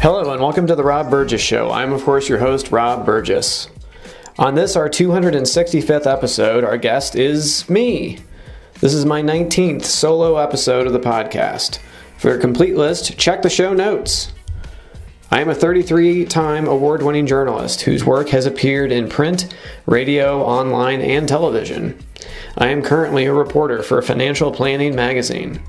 Hello and welcome to the Rob Burgess Show. I'm of course your host, Rob Burgess. On this, our 265th episode, our guest is me. This is my 19th solo episode of the podcast. For a complete list, check the show notes. I am a 33-time award-winning journalist whose work has appeared in print, radio, online, and television. I am currently a reporter for Financial Planning magazine.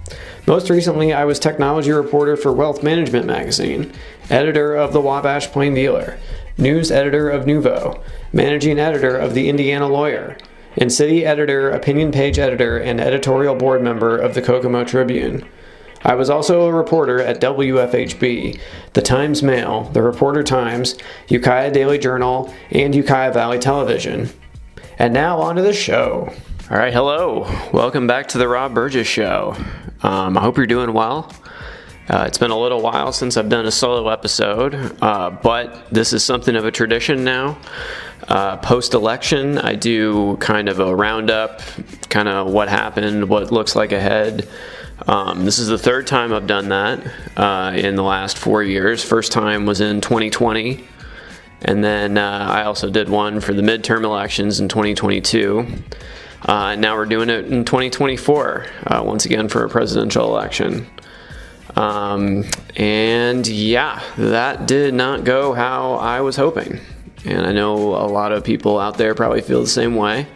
Most recently, I was technology reporter for Wealth Management magazine, editor of the Wabash Plain Dealer, news editor of NUVO, managing editor of the Indiana Lawyer, and city editor, opinion page editor, and editorial board member of the Kokomo Tribune. I was also a reporter at WFHB, the Times-Mail, the Reporter-Times, Ukiah Daily Journal, and Ukiah Valley Television. And now on to the show. All right, hello. Welcome back to the Rob Burgess Show. I hope you're doing well. It's been a little while since I've done a solo episode, but this is something of a tradition now. Post-election, I do kind of a roundup, kind of what happened, what looks like ahead. This is the third time I've done that in the last 4 years. First time was in 2020, and then I also did one for the midterm elections in 2022. Now we're doing it in 2024, once again for a presidential election. And yeah, that did not go how I was hoping. And I know a lot of people out there probably feel the same way.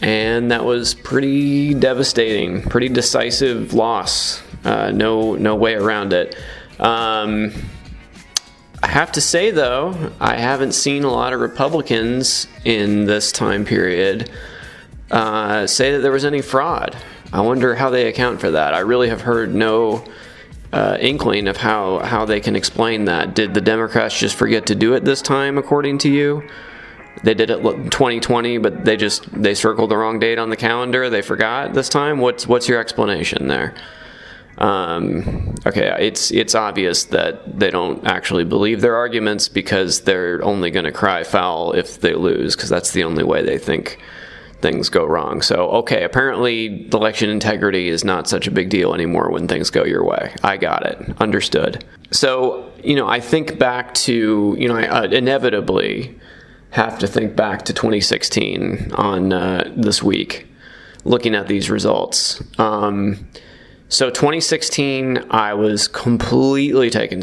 And that was pretty devastating, pretty decisive loss. No way around it. I have to say, though, I haven't seen a lot of Republicans in this time period say that there was any fraud. I wonder how they account for that. I really have heard no inkling of how they can explain that. Did the Democrats just forget to do it this time, according to you? They did it in 2020, but they circled the wrong date on the calendar. They forgot this time. What's your explanation there? Okay, it's obvious that they don't actually believe their arguments because they're only going to cry foul if they lose, because that's the only way they think things go wrong. So, okay, apparently election integrity is not such a big deal anymore when things go your way. I got it. Understood. So, I think back to, I inevitably have to think back to 2016 on this week, looking at these results. So 2016, I was completely taken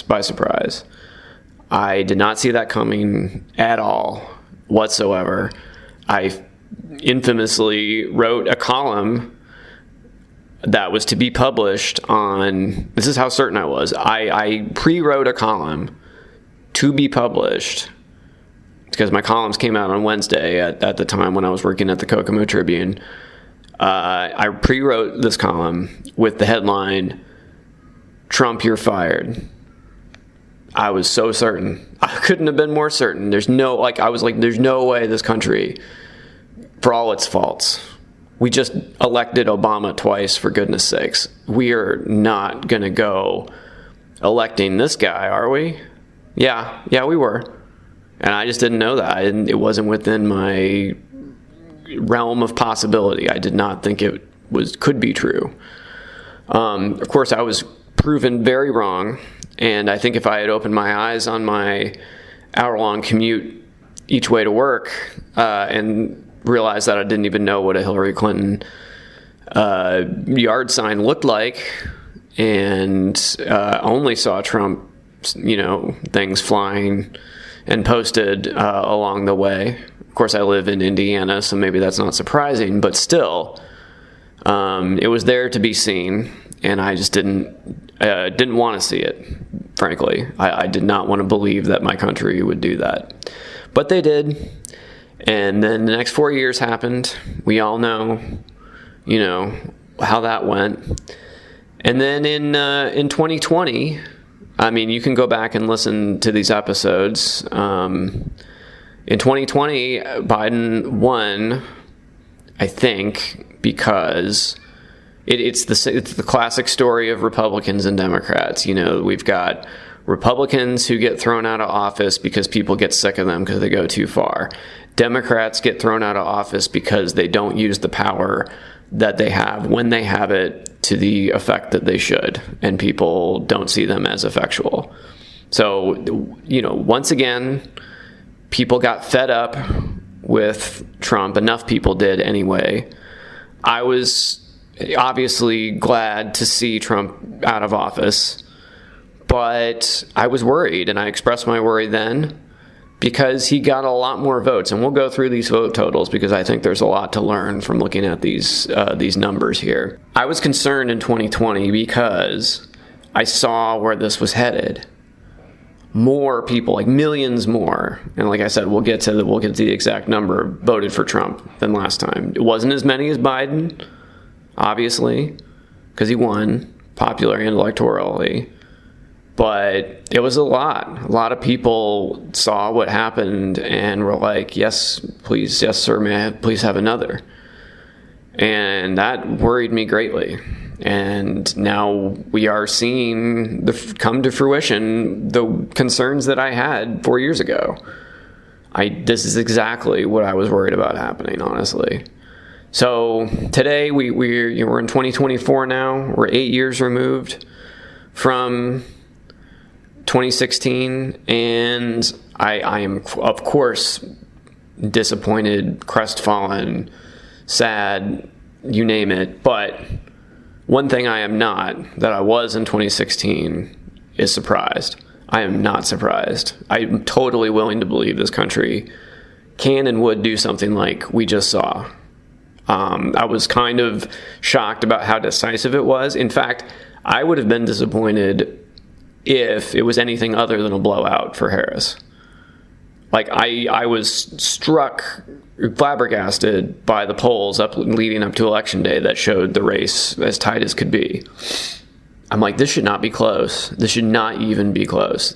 by surprise. I did not see that coming at all, whatsoever. I infamously wrote a column that was to be published on, this is how certain I was, I pre-wrote a column to be published, because my columns came out on Wednesday at the time when I was working at the Kokomo Tribune. I pre-wrote this column with the headline, "Trump, you're fired." I was so certain. I couldn't have been more certain. There's no way this country, for all its faults, we just elected Obama twice, for goodness sakes. We are not going to go electing this guy, are we? Yeah, we were. And I just didn't know that. It wasn't within my realm of possibility. I did not think it could be true. Of course, I was proven very wrong. And I think if I had opened my eyes on my hour-long commute each way to work and realized that I didn't even know what a Hillary Clinton yard sign looked like, and only saw Trump, things flying and posted along the way. Of course, I live in Indiana, so maybe that's not surprising, but still, it was there to be seen, and I just didn't want to see it, frankly. I did not want to believe that my country would do that. But they did, and then the next 4 years happened. We all know, how that went. And then in 2020, I mean, you can go back and listen to these episodes. In 2020, Biden won, I think, because it's the classic story of Republicans and Democrats. We've got Republicans who get thrown out of office because people get sick of them because they go too far. Democrats get thrown out of office because they don't use the power that they have when they have it to the effect that they should, and people don't see them as effectual. So, once again, people got fed up with Trump. Enough people did anyway. I was obviously glad to see Trump out of office, but I was worried, and I expressed my worry then because he got a lot more votes. And we'll go through these vote totals because I think there's a lot to learn from looking at these numbers here. I was concerned in 2020 because I saw where this was headed. More people, like millions more, and like I said, we'll get to the exact number, voted for Trump than last time. It wasn't as many as Biden, obviously, because he won popularly and electorally, but it was a lot. A lot of people saw what happened and were like, "Yes, please, yes, sir, may I please have another?" And that worried me greatly. And now we are seeing come to fruition the concerns that I had 4 years ago. This is exactly what I was worried about happening, honestly. So today we're in 2024 now. We're 8 years removed from 2016, and I am, of course, disappointed, crestfallen, sad, you name it, but one thing I am not, that I was in 2016, is surprised. I am not surprised. I'm totally willing to believe this country can and would do something like we just saw. I was kind of shocked about how decisive it was. In fact, I would have been disappointed if it was anything other than a blowout for Harris. Like, I was struck, flabbergasted by the polls leading up to Election Day that showed the race as tight as could be. I'm like, this should not be close. This should not even be close.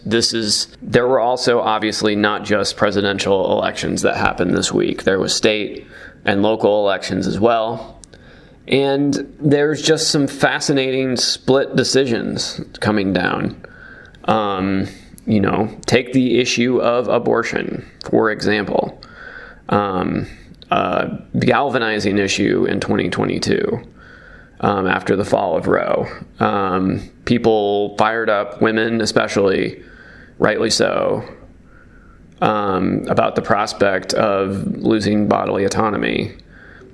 There were also obviously not just presidential elections that happened this week. There was state and local elections as well. And there's just some fascinating split decisions coming down. Take the issue of abortion, for example. The galvanizing issue in 2022, after the fall of Roe. People fired up, women especially, rightly so, about the prospect of losing bodily autonomy.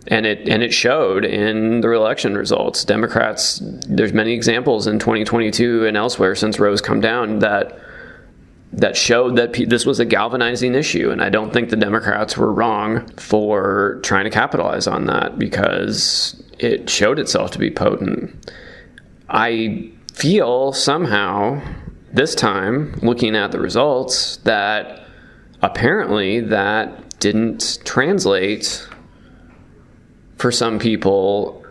And it showed in the election results. Democrats, there's many examples in 2022 and elsewhere since Roe's come down that showed that this was a galvanizing issue. And I don't think the Democrats were wrong for trying to capitalize on that because it showed itself to be potent. I feel somehow this time, looking at the results, that apparently that didn't translate for some people.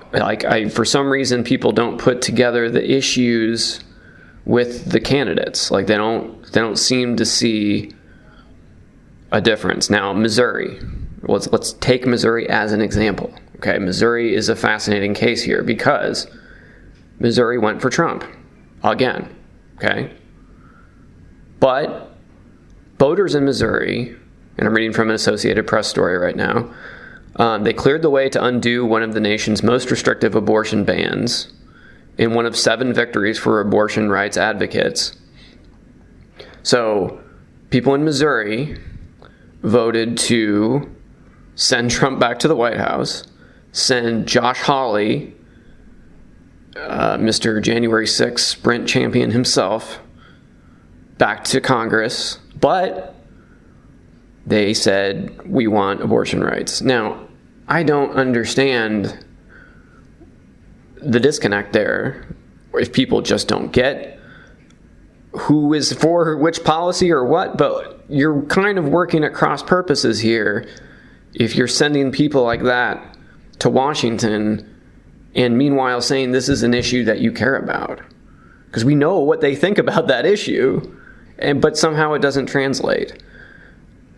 For some reason, people don't put together the issues with the candidates. Like they don't seem to see a difference. Now, Missouri. Let's take Missouri as an example. Okay, Missouri is a fascinating case here because Missouri went for Trump again. Okay, but voters in Missouri, and I'm reading from an Associated Press story right now, they cleared the way to undo one of the nation's most restrictive abortion bans in one of 7 victories for abortion rights advocates. So people in Missouri voted to send Trump back to the White House, send Josh Hawley, Mr. January 6th sprint champion himself, back to Congress, but they said, we want abortion rights. Now, I don't understand the disconnect there, if people just don't get who is for which policy or what, but you're kind of working at cross purposes here if you're sending people like that to Washington and meanwhile saying this is an issue that you care about. Because we know what they think about that issue, but somehow it doesn't translate.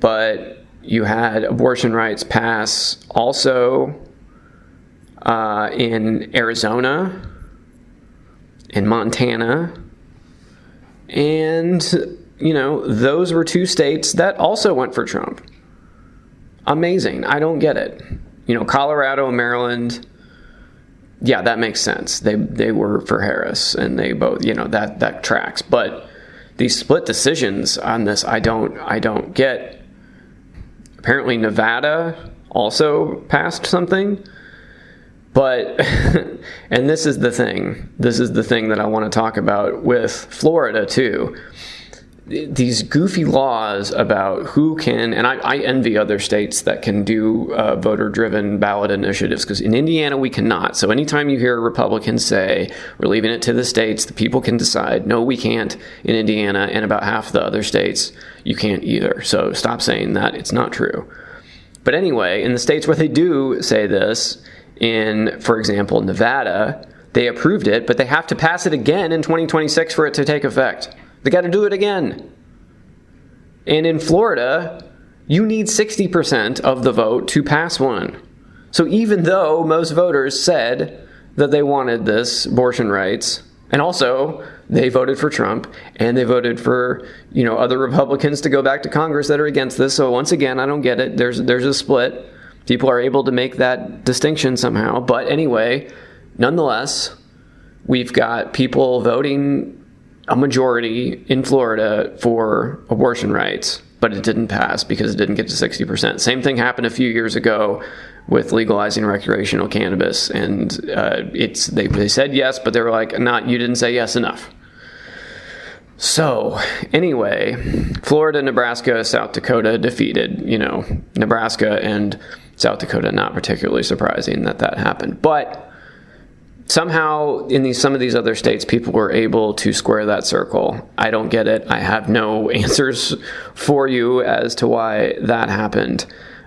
But you had abortion rights pass also in Arizona, in Montana, and, those were 2 states that also went for Trump. Amazing. I don't get it. Colorado and Maryland, yeah, that makes sense. They were for Harris, and they both, that tracks. But these split decisions on this, I don't get. Apparently Nevada also passed something, but and this is the thing that I want to talk about with Florida too. These goofy laws about who can, and I envy other states that can do voter-driven ballot initiatives, because in Indiana we cannot. So anytime you hear a Republican say, we're leaving it to the states, the people can decide, no, we can't in Indiana, and about half the other states, you can't either. So stop saying that. It's not true. But anyway, in the states where they do say this, in, for example, Nevada, they approved it, but they have to pass it again in 2026 for it to take effect. They got to do it again. And in Florida, you need 60% of the vote to pass one. So even though most voters said that they wanted this abortion rights, and also they voted for Trump, and they voted for, other Republicans to go back to Congress that are against this. So once again, I don't get it. There's a split. People are able to make that distinction somehow. But anyway, nonetheless, we've got people voting a majority in Florida for abortion rights, but it didn't pass because it didn't get to 60%. Same thing happened a few years ago with legalizing recreational cannabis, and they said yes, but they were like, "Not, you didn't say yes enough." So anyway, Florida, Nebraska, South Dakota defeated. Nebraska and South Dakota, not particularly surprising that happened, but somehow in some of these other states, people were able to square that circle. I don't get it. I have no answers for you as to why that happened.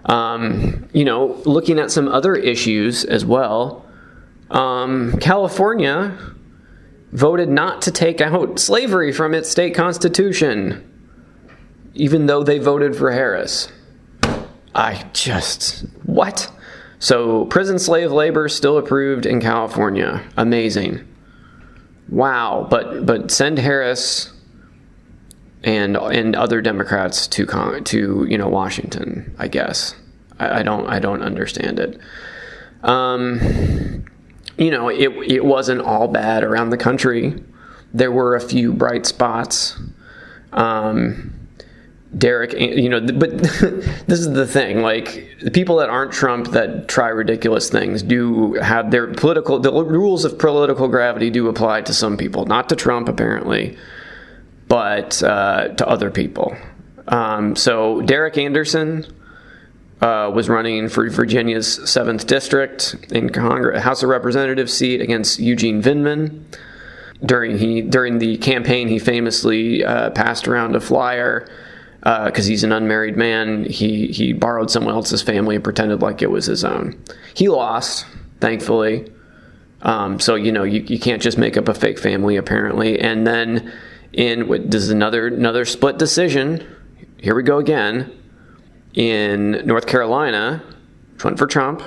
Looking at some other issues as well, California voted not to take out slavery from its state constitution, even though they voted for Harris. What? So prison slave labor still approved in California. Amazing. Wow. But send Harris and other Democrats to Washington, I guess. I don't understand it. It wasn't all bad around the country. There were a few bright spots. Derek, but this is the thing, like, the people that aren't Trump that try ridiculous things do have the rules of political gravity do apply to some people, not to Trump apparently, but to other people. So Derek Anderson was running for Virginia's 7th District in Congress, House of Representatives seat against Eugene Vindman. During the campaign, he famously passed around a flyer. Because he's an unmarried man, he borrowed someone else's family and pretended like it was his own. He lost, thankfully. So you can't just make up a fake family, apparently. And then this is another split decision. Here we go again. In North Carolina, which went for Trump.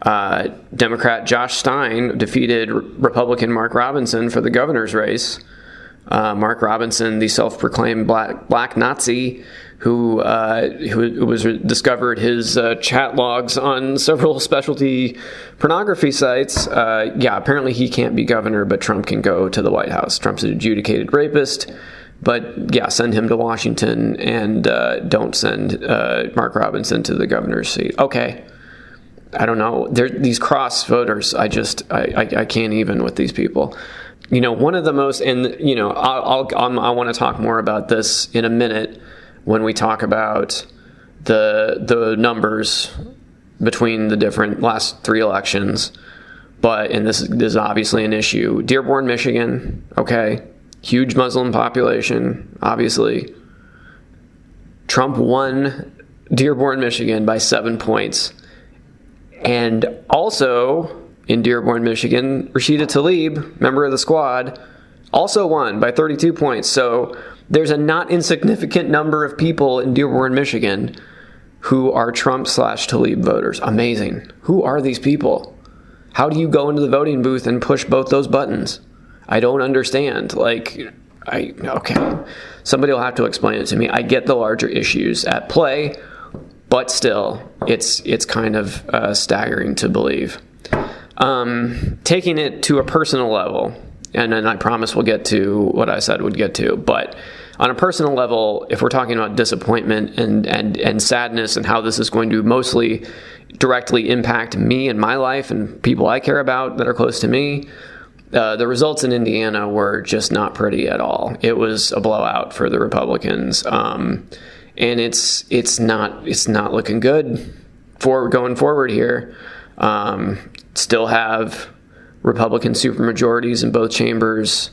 Democrat Josh Stein defeated Republican Mark Robinson for the governor's race. Mark Robinson, the self-proclaimed black Nazi, who discovered his chat logs on several specialty pornography sites. Apparently he can't be governor, but Trump can go to the White House. Trump's an adjudicated rapist, but send him to Washington and don't send Mark Robinson to the governor's seat. Okay. I don't know. These cross voters, I can't even with these people. One of the most, and I want to talk more about this in a minute when we talk about the numbers between the different last 3 elections. And this is obviously an issue. Dearborn, Michigan, okay, huge Muslim population, obviously. Trump won Dearborn, Michigan by 7 points, and also. In Dearborn, Michigan, Rashida Tlaib, member of the squad, also won by 32 points. So there's a not insignificant number of people in Dearborn, Michigan who are Trump/Tlaib voters. Amazing. Who are these people? How do you go into the voting booth and push both those buttons? I don't understand. Okay. Somebody will have to explain it to me. I get the larger issues at play, but still, it's kind of staggering to believe. Taking it to a personal level, and then I promise we'll get to what I said would get to, but on a personal level, if we're talking about disappointment and sadness and how this is going to mostly directly impact me and my life and people I care about that are close to me, the results in Indiana were just not pretty at all. It was a blowout for the Republicans, and it's not looking good for going forward here. Still have Republican supermajorities in both chambers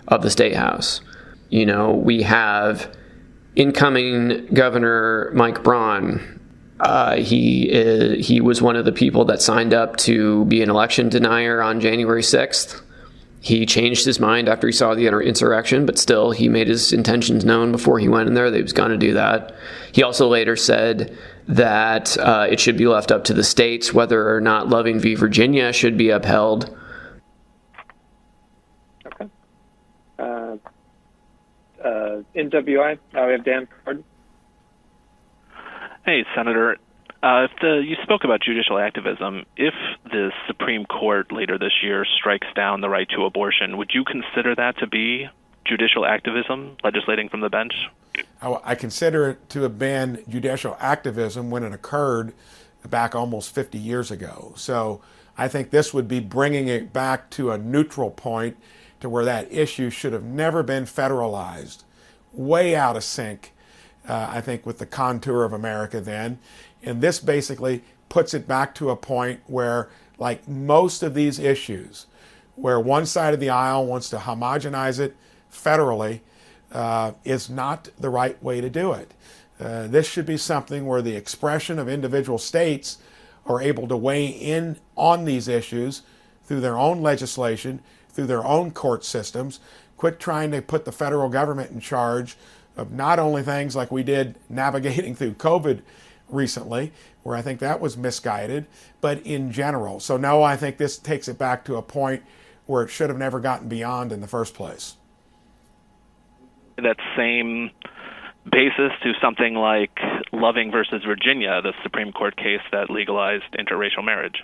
of the state house. You know, we have incoming Governor Mike Braun. He was one of the people that signed up to be an election denier on January 6th. He changed his mind after he saw the insurrection, but still, he made his intentions known before he went in there that he was going to do that. He also later said that it should be left up to the states whether or not Loving v. Virginia should be upheld. Okay. NWI, we have Dan Ford. Hey, Senator. You spoke about judicial activism. If the Supreme Court later this year strikes down the right to abortion, would you consider that to be judicial activism, legislating from the bench? I consider it to have been judicial activism when it occurred back almost 50 years ago. So I think this would be bringing it back to a neutral point to where that issue should have never been federalized. Way out of sync, I think, with the contour of America then. And this basically puts it back to a point where, like most of these issues, where one side of the aisle wants to homogenize it federally, is not the right way to do it. This should be something where the expression of individual states are able to weigh in on these issues through their own legislation, through their own court systems. Quit trying to put the federal government in charge of not only things like we did navigating through COVID recently, where I think that was misguided, but in general. So no, I think this takes it back to a point where it should have never gotten beyond in the first place. That same basis to something like Loving versus Virginia, the Supreme Court case that legalized interracial marriage.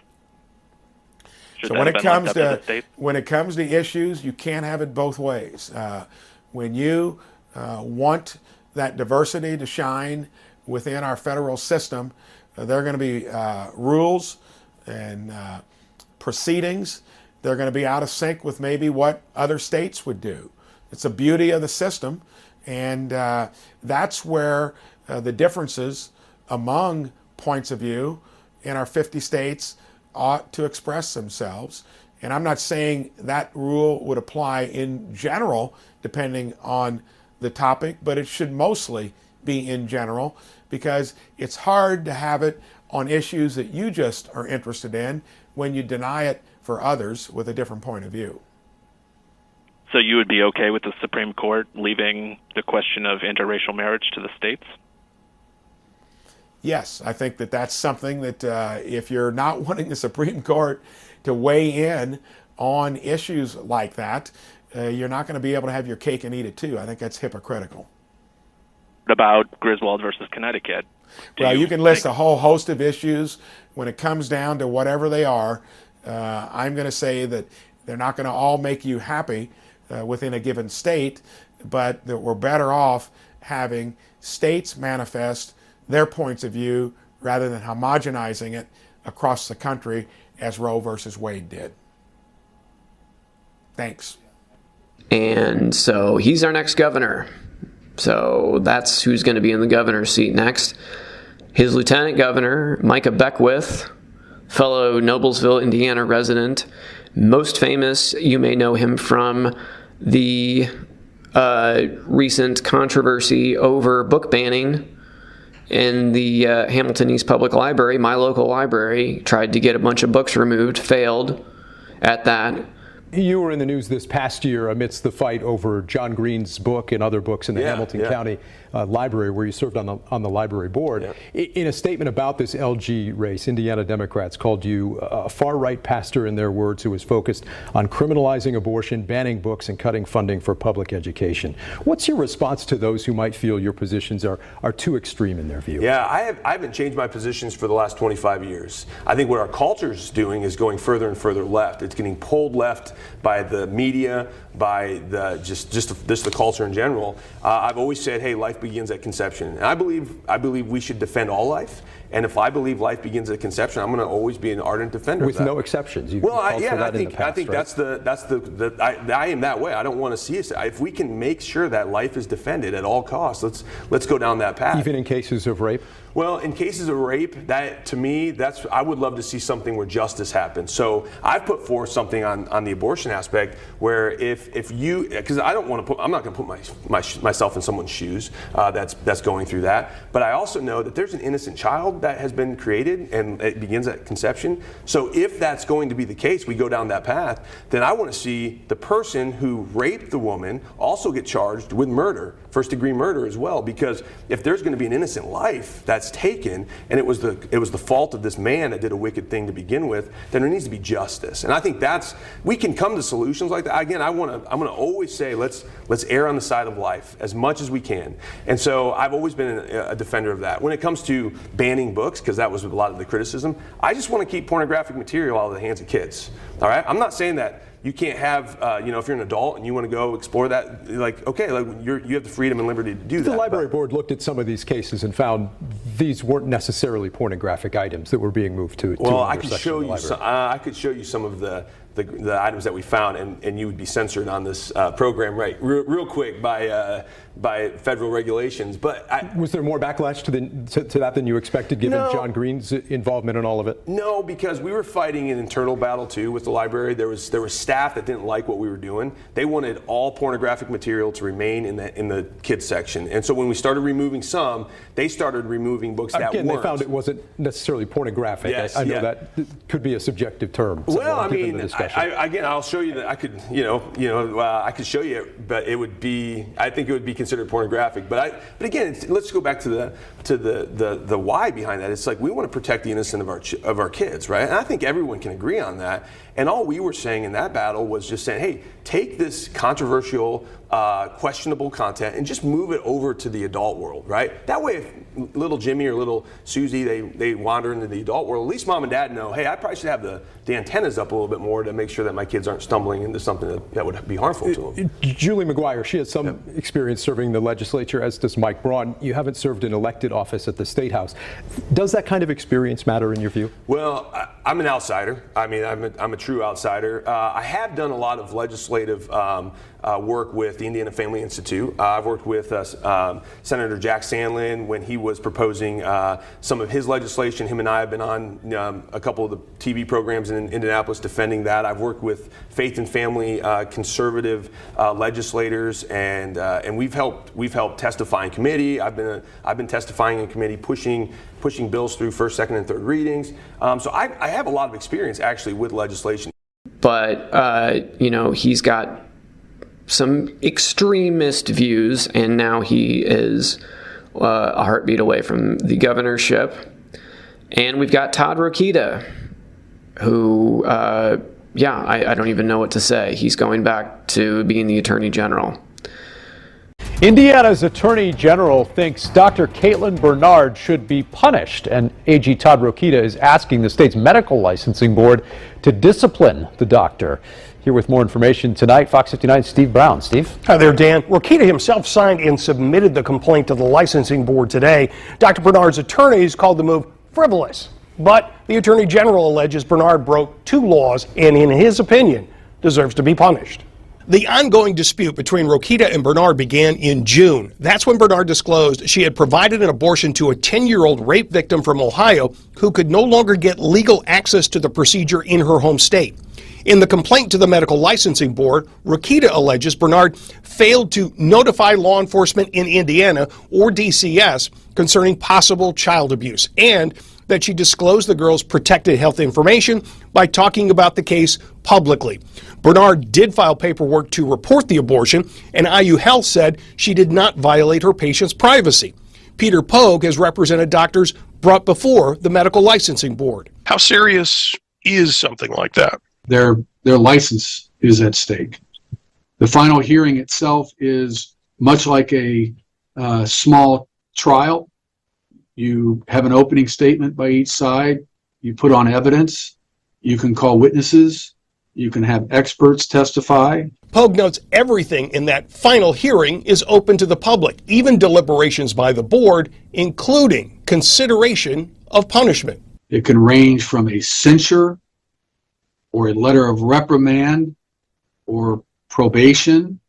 So when it comes to issues, you can't have it both ways. When you want that diversity to shine within our federal system, there are going to be rules and proceedings. They're going to be out of sync with maybe what other states would do. It's the beauty of the system, and that's where the differences among points of view in our 50 states ought to express themselves. And I'm not saying that rule would apply in general, depending on the topic, but it should mostly be in general, because it's hard to have it on issues that you just are interested in when you deny it for others with a different point of view. So you would be okay with the Supreme Court leaving the question of interracial marriage to the states? Yes, I think that that's something that if you're not wanting the Supreme Court to weigh in on issues like that, you're not going to be able to have your cake and eat it too. I think that's hypocritical. What about Griswold versus Connecticut? Well, you can list a whole host of issues. When it comes down to whatever they are, I'm going to say that they're not going to all make you happy within a given state, but that we're better off having states manifest their points of view rather than homogenizing it across the country as Roe versus Wade did. Thanks. And so he's our next governor. So that's who's going to be in the governor's seat next. His lieutenant governor, Micah Beckwith, fellow Noblesville, Indiana resident, most famous, you may know him from the recent controversy over book banning in the Hamilton East Public Library. My local library tried to get a bunch of books removed, failed at that. You were in the news this past year amidst the fight over John Green's book and other books in the Hamilton County library where you served on the library board. Yeah. In a statement about this LG race, Indiana Democrats called you a far-right pastor, in their words, who was focused on criminalizing abortion, banning books, and cutting funding for public education. What's your response to those who might feel your positions are too extreme in their view? Yeah, I haven't changed my positions for the last 25 years. I think what our culture is doing is going further and further left. It's getting pulled left by the media, by the just the culture in general. I've always said, hey, life begins at conception, and I believe we should defend all life. And if I believe life begins at conception, I'm going to always be an ardent defender with of that. no exceptions. Well, I think I am that way. I don't want to see us. If we can make sure that life is defended at all costs, let's go down that path. Even in cases of rape? Well, in cases of rape, that to me, I would love to see something where justice happens. So I've put forth something on the abortion aspect where if you, because I don't want to I'm not going to put myself in someone's shoes that's going through that. But I also know that there's an innocent child that has been created, and it begins at conception. So if that's going to be the case, we go down that path, then I want to see the person who raped the woman also get charged with murder, first-degree murder as well. Because if there's going to be an innocent life that's taken, and it was the fault of this man that did a wicked thing to begin with, then there needs to be justice. And I think we can come to solutions like that. Again, I'm going to always say let's err on the side of life as much as we can. And so I've always been a defender of that. When it comes to banning books, because that was a lot of the criticism, I just want to keep pornographic material out of the hands of kids. All right, I'm not saying that you can't have, if you're an adult and you want to go explore that, you have the freedom and liberty to do that. The library board looked at some of these cases and found these weren't necessarily pornographic items that were being moved to. Well, I could show you. I could show you some of the items that we found, and you would be censored on this program, right? Real quick by federal regulations. But was there more backlash to that than you expected, given John Green's involvement in all of it? No, because we were fighting an internal battle too with the library. There was staff that didn't like what we were doing. They wanted all pornographic material to remain in the kids section, and so when we started removing some, they started removing books that weren't. Again, they found it wasn't necessarily pornographic. Yes, I know that could be a subjective term. Well, I mean, I'll show you that I could, I could show you it, but I think it would be considered pornographic. But again, let's go back to the why behind that. It's like we want to protect the innocent of our kids, right? And I think everyone can agree on that. And all we were saying in that battle was just saying, hey, take this controversial, questionable content and just move it over to the adult world, right? That way, if little Jimmy or little Susie, they wander into the adult world, at least mom and dad know, hey, I probably should have the antennas up a little bit more to make sure that my kids aren't stumbling into something that would be harmful to them. Julie McGuire, she has some experience serving the legislature, as does Mike Braun. You haven't served in elected office at the State House. Does that kind of experience matter in your view? Well, I'm an outsider. I mean, I'm a true outsider. I have done a lot of legislative work with the Indiana Family Institute. I've worked with Senator Jack Sandlin when he was proposing some of his legislation. Him and I have been on a couple of the TV programs in Indianapolis defending that. I've worked with faith and family conservative legislators, and we've helped testify in committee. I've been testifying in committee, pushing bills through first, second, and third readings. So I have a lot of experience actually with legislation. But he's got some extremist views, and now he is a heartbeat away from the governorship. And we've got Todd Rokita, who, I don't even know what to say. He's going back to being the Attorney General. Indiana's Attorney General thinks Dr. Caitlin Bernard should be punished, and AG Todd Rokita is asking the state's medical licensing board to discipline the doctor. Here with more information tonight, Fox 59's Steve Brown. Steve? Hi there, Dan. Rokita himself signed and submitted the complaint to the licensing board today. Dr. Bernard's attorneys called the move frivolous, but the Attorney General alleges Bernard broke two laws and, in his opinion, deserves to be punished. The ongoing dispute between Rokita and Bernard began in June. That's when Bernard disclosed she had provided an abortion to a 10-year-old rape victim from Ohio who could no longer get legal access to the procedure in her home state. In the complaint to the Medical Licensing Board, Rokita alleges Bernard failed to notify law enforcement in Indiana or DCS concerning possible child abuse, and that she disclosed the girl's protected health information by talking about the case publicly. Bernard did file paperwork to report the abortion, and IU Health said she did not violate her patient's privacy. Peter Pogue has represented doctors brought before the Medical Licensing Board. How serious is something like that? Their license is at stake. The final hearing itself is much like a small trial. You have an opening statement by each side. You put on evidence. You can call witnesses. You can have experts testify. Pogue notes everything in that final hearing is open to the public, even deliberations by the board, including consideration of punishment. It can range from a censure or a letter of reprimand or probation,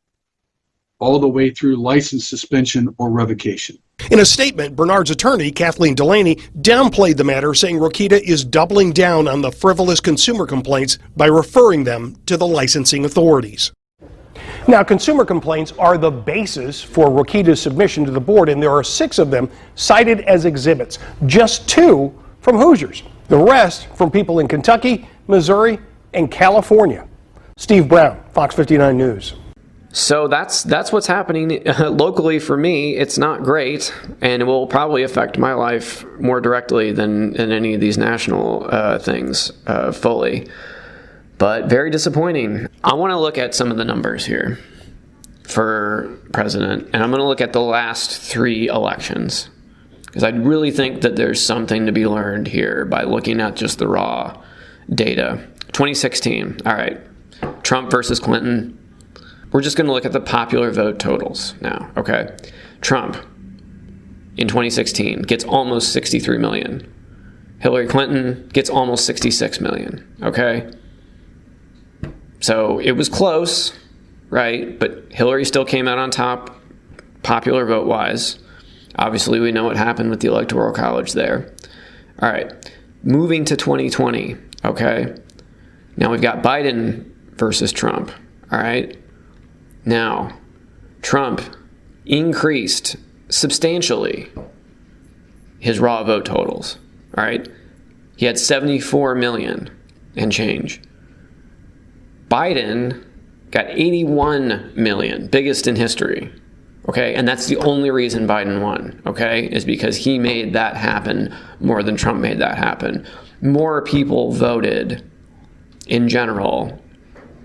all the way through license suspension or revocation. In a statement, Bernard's attorney, Kathleen Delaney, downplayed the matter, saying Rokita is doubling down on the frivolous consumer complaints by referring them to the licensing authorities. Now, consumer complaints are the basis for Rokita's submission to the board, and there are 6 of them cited as exhibits, just 2 from Hoosiers, the rest from people in Kentucky, Missouri, and California. Steve Brown, Fox 59 News. So that's what's happening locally for me. It's not great, and it will probably affect my life more directly than any of these national things fully. But very disappointing. I want to look at some of the numbers here for president, and I'm going to look at the last 3 elections, because I really think that there's something to be learned here by looking at just the raw data. 2016, all right, Trump versus Clinton. We're just going to look at the popular vote totals now, okay? Trump, in 2016, gets almost 63 million. Hillary Clinton gets almost 66 million, okay? So it was close, right? But Hillary still came out on top, popular vote-wise. Obviously, we know what happened with the Electoral College there. All right, moving to 2020, okay? Now we've got Biden versus Trump, all right? Now, Trump increased substantially his raw vote totals, all right? He had 74 million and change. Biden got 81 million, biggest in history, okay? And that's the only reason Biden won, okay, is because he made that happen more than Trump made that happen. More people voted in general,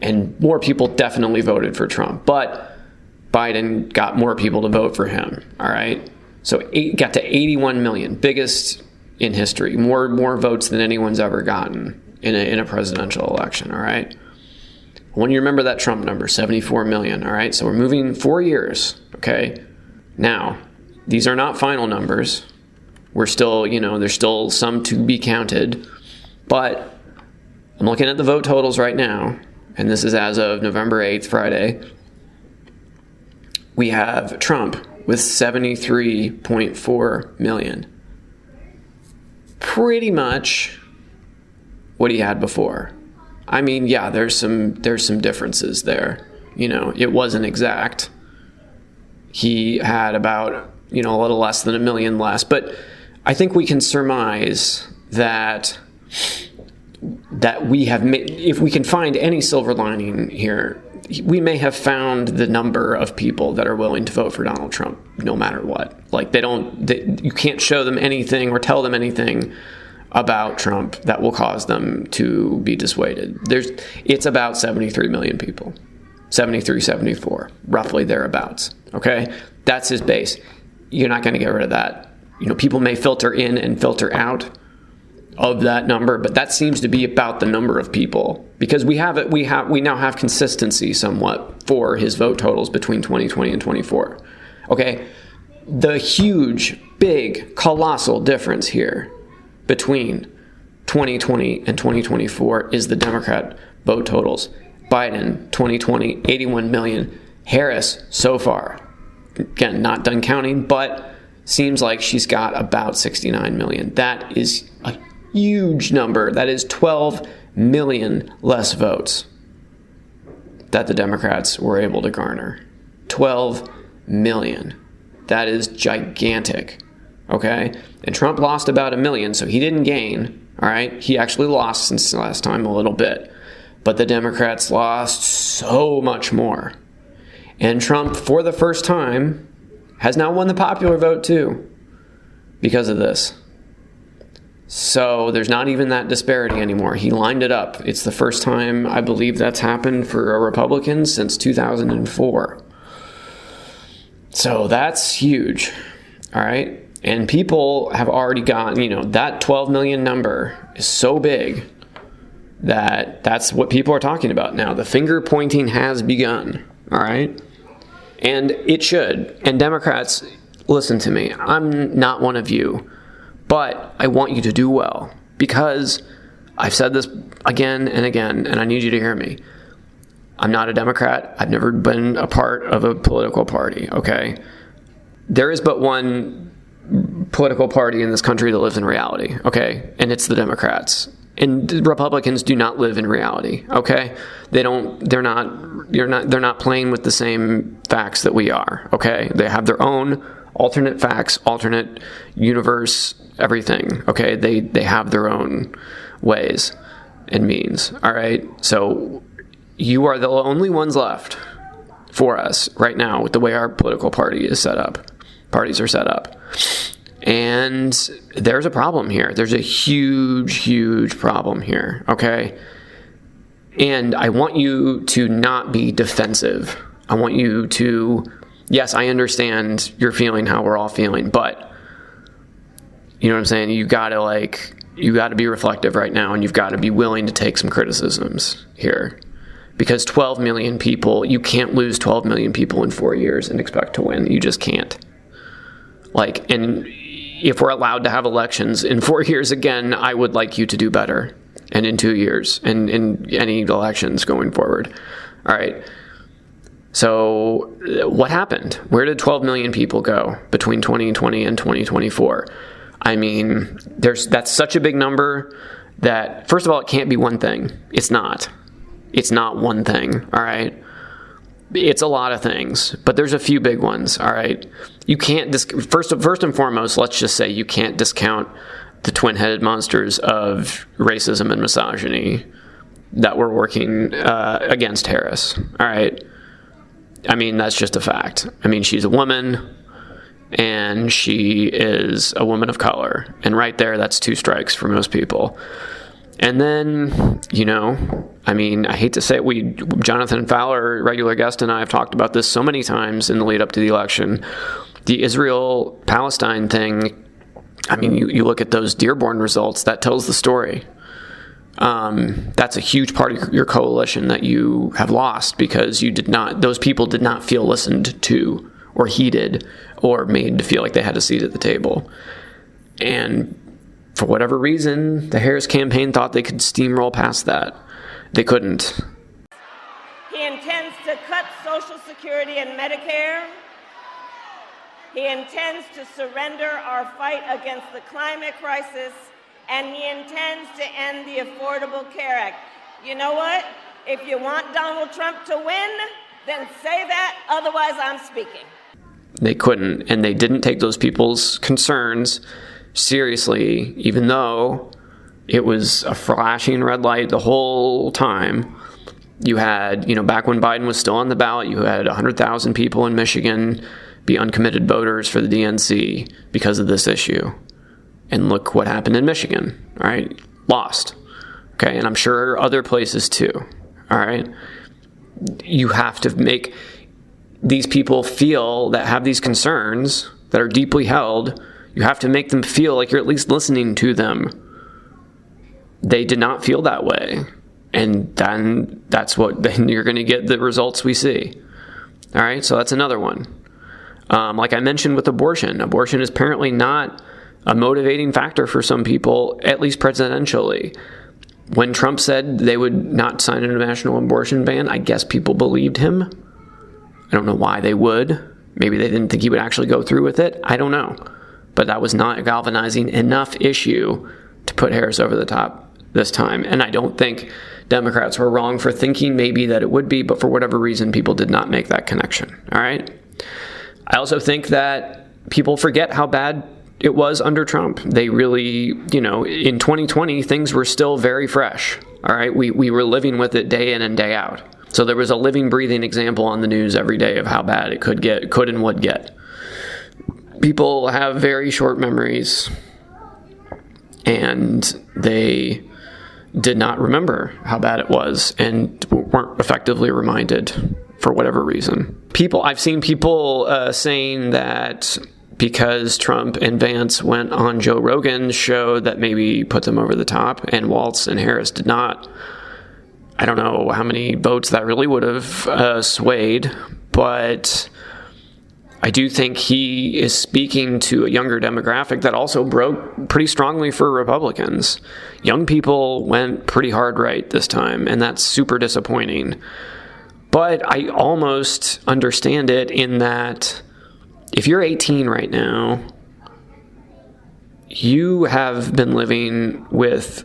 and more people definitely voted for Trump, but Biden got more people to vote for him, all right? So got to 81 million, biggest in history, more votes than anyone's ever gotten in a presidential election, all right? I want you to remember that Trump number, 74 million, all right? So we're moving 4 years, okay? Now, these are not final numbers. We're still, there's still some to be counted, but I'm looking at the vote totals right now, and this is as of November 8th, Friday. We have Trump with 73.4 million. Pretty much what he had before. I mean, yeah, there's some differences there. It wasn't exact. He had about, a little less than 1 million less. But I think we can surmise that we have made, if we can find any silver lining here, we may have found the number of people that are willing to vote for Donald Trump no matter what. Like you can't show them anything or tell them anything about Trump that will cause them to be dissuaded. It's about 73 million people. 73, 74, roughly thereabouts. Okay? That's his base. You're not going to get rid of that. People may filter in and filter out of that number, but that seems to be about the number of people, because we now have consistency somewhat for his vote totals between 2020 and 24. Okay? The huge, big, colossal difference here between 2020 and 2024 is the Democrat vote totals. Biden, 2020, 81 million. Harris, so far, again, not done counting, but seems like she's got about 69 million. That is a huge number. That is 12 million less votes that the Democrats were able to garner. 12 million. That is gigantic. Okay? And Trump lost about 1 million, so he didn't gain. All right? He actually lost since last time a little bit. But the Democrats lost so much more. And Trump, for the first time, has now won the popular vote too because of this. So there's not even that disparity anymore. He lined it up. It's the first time, I believe, that's happened for a Republican since 2004. So that's huge. All right. And people have already gotten, that 12 million number is so big that that's what people are talking about now. The finger pointing has begun. All right. And it should. And Democrats, listen to me. I'm not one of you, but I want you to do well, because I've said this again and again, and I need you to hear me. I'm not a Democrat. I've never been a part of a political party, okay? There is but one political party in this country that lives in reality, okay? And it's the Democrats. And Republicans do not live in reality, okay? They're not playing with the same facts that we are, okay? They have their own alternate facts, alternate universe, everything, okay? They have their own ways and means, all right? So you are the only ones left for us right now with the way our political parties are set up. And there's a problem here. There's a huge, huge problem here, okay? And I want you to not be defensive. I want you to, yes, I understand you're feeling how we're all feeling, but you know what I'm saying? You gotta be reflective right now, and you've got to be willing to take some criticisms here. Because 12 million people, you can't lose 12 million people in 4 years and expect to win. You just can't. And if we're allowed to have elections in 4 years again, I would like you to do better. And in 2 years, and in any elections going forward. All right. So what happened? Where did 12 million people go between 2020 and 2024? I mean, that's such a big number that, first of all, it can't be one thing. It's not. It's not one thing, all right? It's a lot of things, but there's a few big ones, all right? You can't, first and foremost, let's just say you can't discount the twin-headed monsters of racism and misogyny that were working against Harris, all right? I mean, that's just a fact. I mean, she's a woman, and she is a woman of color, and right there, that's 2 strikes for most people. And then, I mean, I hate to say it, Jonathan Fowler, regular guest, and I have talked about this so many times in the lead up to the election. The Israel-Palestine thing, I mean, you look at those Dearborn results, that tells the story. That's a huge part of your coalition that you have lost because those people did not feel listened to or heeded or made to feel like they had a seat at the table. And for whatever reason, the Harris campaign thought they could steamroll past that. They couldn't. He intends to cut Social Security and Medicare. He intends to surrender our fight against the climate crisis, and he intends to end the Affordable Care Act. You know what? If you want Donald Trump to win, then say that, otherwise I'm speaking. They couldn't, and they didn't take those people's concerns seriously, even though it was a flashing red light the whole time. You had, back when Biden was still on the ballot, you had 100,000 people in Michigan be uncommitted voters for the DNC because of this issue. And look what happened in Michigan, all right? Lost. Okay, and I'm sure other places too, all right? You have to make these people feel that have these concerns that are deeply held. You have to make them feel like you're at least listening to them. They did not feel that way. And then then you're going to get the results we see. All right, so that's another one. Like I mentioned with abortion is apparently not a motivating factor for some people, at least presidentially. When Trump said they would not sign a national abortion ban, I guess people believed him. I don't know why they would. Maybe they didn't think he would actually go through with it. I don't know. But that was not a galvanizing enough issue to put Harris over the top this time. And I don't think Democrats were wrong for thinking maybe that it would be, but for whatever reason, people did not make that connection. All right? I also think that people forget how bad it was under Trump. They really, in 2020, things were still very fresh. All right, we were living with it day in and day out. So there was a living, breathing example on the news every day of how bad it could and would get. People have very short memories, and they did not remember how bad it was and weren't effectively reminded for whatever reason. I've seen people saying that because Trump and Vance went on Joe Rogan's show that maybe put them over the top, and Waltz and Harris did not. I don't know how many votes that really would have swayed, but I do think he is speaking to a younger demographic that also broke pretty strongly for Republicans. Young people went pretty hard right this time, and that's super disappointing. But I almost understand it in that if you're 18 right now, you have been living with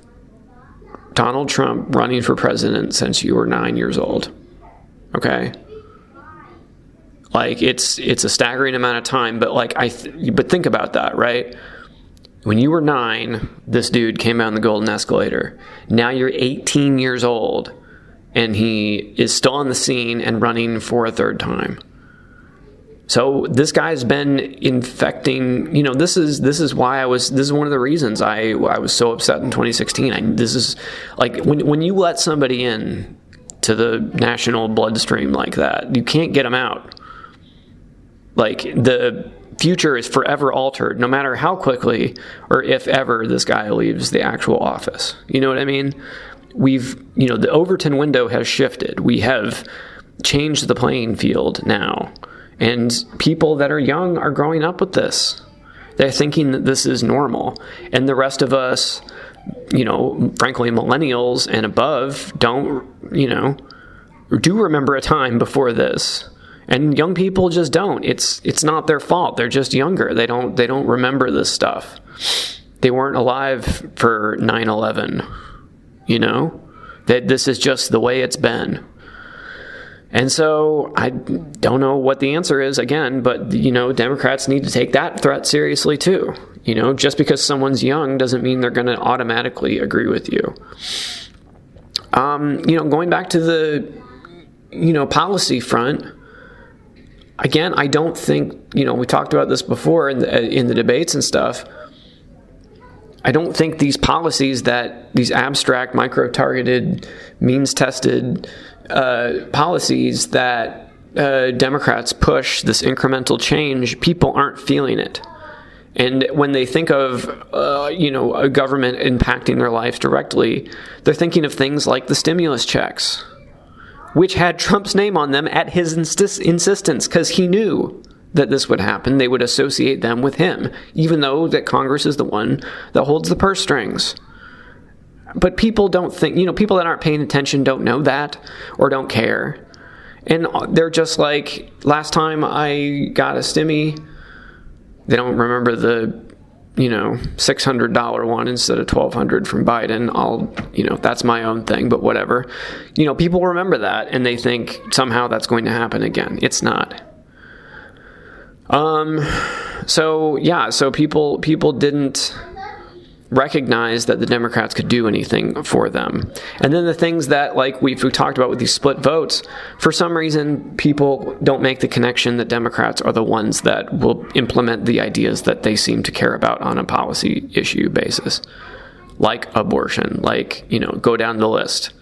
Donald Trump running for president since you were 9 years old. Okay? Like, it's a staggering amount of time, but but think about that, right? When you were 9, this dude came out on the golden escalator. Now you're 18 years old, and he is still on the scene and running for a third time. So this guy's been infecting, this is why this is one of the reasons I was so upset in 2016. This is like when you let somebody in to the national bloodstream like that, you can't get them out. Like, the future is forever altered, no matter how quickly or if ever this guy leaves the actual office. You know what I mean? The Overton window has shifted. We have changed the playing field now. And people that are young are growing up with this. They're thinking that this is normal. And the rest of us, frankly, millennials and above, do remember a time before this. And young people just don't. It's not their fault. They're just younger. They don't remember this stuff. They weren't alive for 9/11. That this is just the way it's been. And so I don't know what the answer is again, but Democrats need to take that threat seriously too. Just because someone's young doesn't mean they're going to automatically agree with you. Going back to the policy front, again, I don't think, we talked about this before in the debates and stuff. I don't think these policies these abstract, micro-targeted, means-tested policies that Democrats push, this incremental change, people aren't feeling it. And when they think of, a government impacting their lives directly, they're thinking of things like the stimulus checks, which had Trump's name on them at his insistence, because he knew that this would happen. They would associate them with him, even though that Congress is the one that holds the purse strings. But people don't think, people that aren't paying attention don't know that or don't care. And they're just like, last time I got a stimmy, they don't remember the, $600 one instead of $1,200 from Biden. That's my own thing, but whatever. People remember that and they think somehow that's going to happen again. It's not. So people didn't recognize that the Democrats could do anything for them. And then the things that, like we talked about with these split votes, for some reason people don't make the connection that Democrats are the ones that will implement the ideas that they seem to care about on a policy issue basis. Like abortion, go down the list.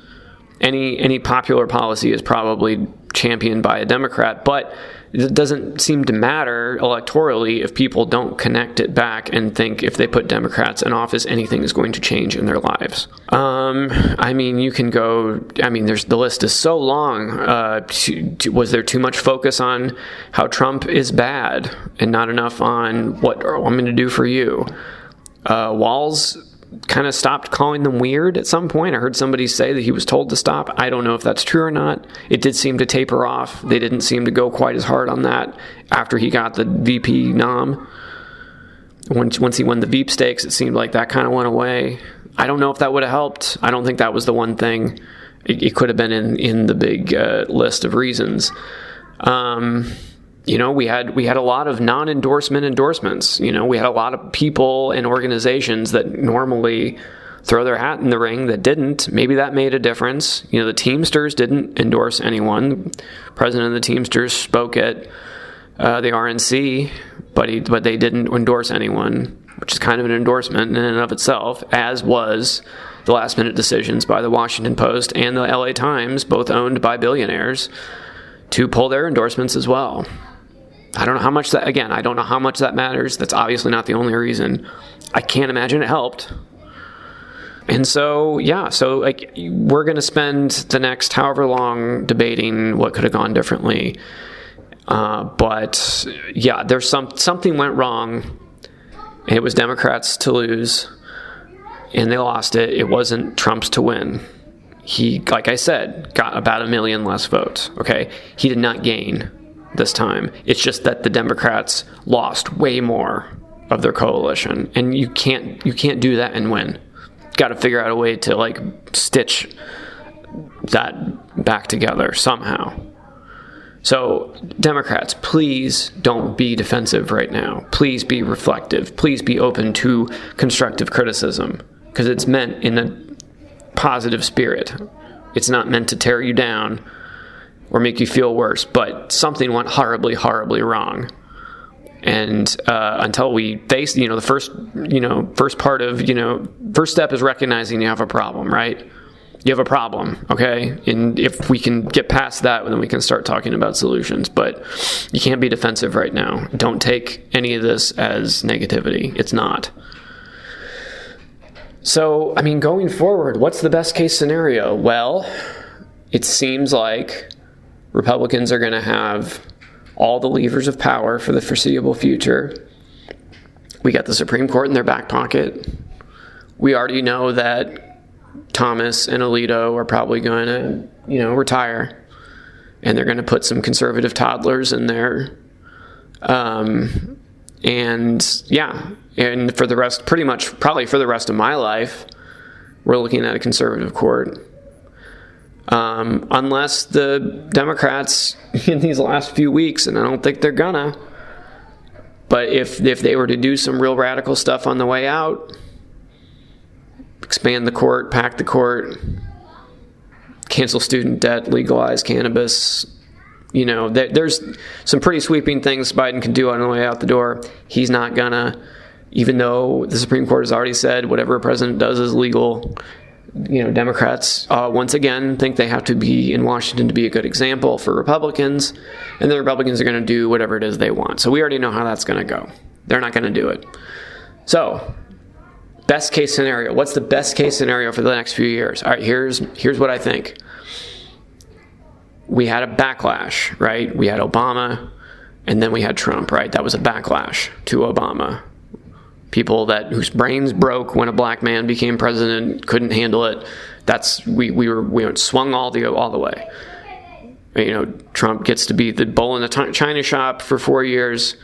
Any popular policy is probably championed by a Democrat, but it doesn't seem to matter electorally if people don't connect it back and think if they put Democrats in office, anything is going to change in their lives. You can go, the list is so long. Was there too much focus on how Trump is bad and not enough on what I'm going to do for you? Walz kind of stopped calling them weird at some point. I heard somebody say that he was told to stop. I don't know if that's true or not. It did seem to taper off. They didn't seem to go quite as hard on that after he got the VP nom. Once he won the Veep stakes, it seemed like that kind of went away. I don't know if that would have helped. I don't think that was the one thing. It could have been in the big list of reasons. We had a lot of non-endorsement endorsements. We had a lot of people and organizations that normally throw their hat in the ring that didn't. Maybe that made a difference. You know, the Teamsters didn't endorse anyone. The president of the Teamsters spoke at the RNC, but they didn't endorse anyone, which is kind of an endorsement in and of itself, as was the last-minute decisions by the Washington Post and the LA Times, both owned by billionaires, to pull their endorsements as well. I don't know how much that, again, I don't know how much that matters. That's obviously not the only reason. I can't imagine it helped. And so, yeah, so like we're going to spend the next however long debating what could have gone differently. But yeah, there's something went wrong, and it was Democrats to lose, and they lost it. It wasn't Trump's to win. He, like I said, got about 1 million less votes. Okay, he did not gain this time. It's just that the Democrats lost way more of their coalition, and you can't do that and win. Got to figure out a way to like stitch that back together somehow. So Democrats, please don't be defensive right now. Please be reflective. Please be open to constructive criticism, because it's meant in a positive spirit. It's not meant to tear you down or make you feel worse, but something went horribly, horribly wrong. And until we face, the first step is recognizing you have a problem, right? You have a problem, okay? And if we can get past that, then we can start talking about solutions. But you can't be defensive right now. Don't take any of this as negativity. It's not. So, I mean, going forward, what's the best case scenario? Well, it seems like Republicans are going to have all the levers of power for the foreseeable future. We got the Supreme Court in their back pocket. We already know that Thomas and Alito are probably going to, retire, and they're going to put some conservative toddlers in there. And for the rest, pretty much probably for the rest of my life, we're looking at a conservative court. Unless the Democrats in these last few weeks, and I don't think they're gonna, but if they were to do some real radical stuff on the way out, expand the court, pack the court, cancel student debt, legalize cannabis, there's some pretty sweeping things Biden can do on the way out the door. He's not gonna, even though the Supreme Court has already said whatever a president does is legal. Democrats, once again, think they have to be in Washington to be a good example for Republicans, and the Republicans are going to do whatever it is they want. So we already know how that's going to go. They're not going to do it. So, best case scenario. What's the best case scenario for the next few years? All right, here's what I think. We had a backlash, right? We had Obama, and then we had Trump, right? That was a backlash to Obama. People whose brains broke when a black man became president couldn't handle it. We swung all the way. Trump gets to be the bull in the china shop for 4 years.